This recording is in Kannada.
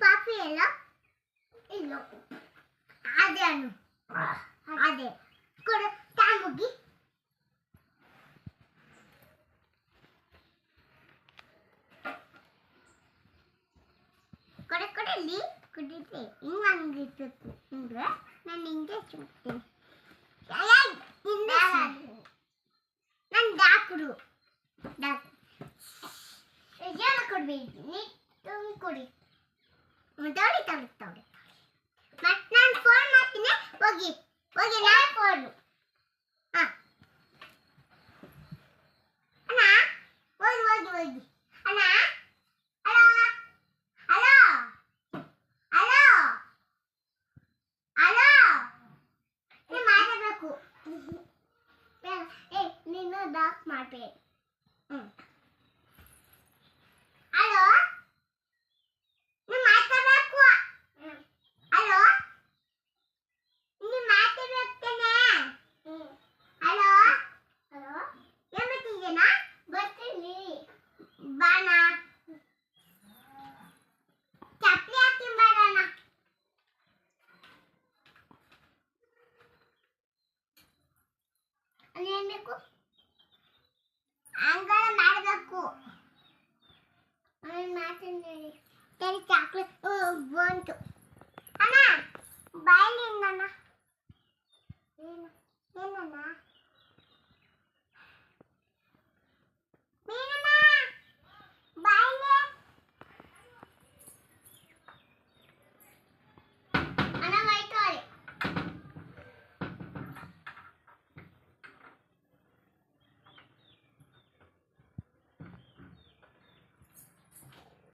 ಪಾಪಿ ಎಲ್ಲ ಇಲ್ಲ ಅದೇ ಅನು ಅದೇ ಕೊಡು ತಾಂಬುಗಿ ಕೊಡಲಿ ಕುಡಿತೆ ಹಿಂಗಿತ್ತು ಹಿಂಗೆ ನಾನು ಹಿಂಗೆ ಸುಡ್ತೀನಿ ನಾನು ಡಾಕ್ರು ಜನ ಕೊಡ್ಬೇಕು ನೀ ಕೊಡಿ ತಗೊಳ್ಳಿ ತಗೊಳ್ಳಿ ಮತ್ತೆ ನಾನು ಫೋನ್ ಮಾಡ್ತೀನಿ ಹೋಗಿ ಹೋಗಿ ನಾ ಫೋನು ಹಾಂ ಅಣ್ಣ ಹೋಗಿ ಹೋಗಿ ಹೋಗಿ ಅಣ್ಣ ಹಲೋ ಹಲೋ ಹಲೋ ಹಲೋ ನೀವು ಮಾತಾಡಬೇಕು ಏ ನೀನು ಡಾಕ್ ಮಾಡಬೇಡ ಹಲೋ ನೀವು ಮಾತಾಡಬೇಕು ಹಲೋ ನೀವು ಮಾತಾಡ್ಬೇಕೇನೆ ಹಲೋ ಹಲೋ ಏನು ಮಾಡ್ತಿದ್ದೀನಾ ಬರ್ತೀನಿ ಬಾಣ ಚಪ್ಪಲಿ ಹಾಕಿ ಬರೋಣ ಏನ್ ಬೇಕು ಅಂಗಳ ಮಾಡಬೇಕು ಮಾತಂದೇಳಿ ಚಾಕ್ಲೇಟ್ ಬಂತು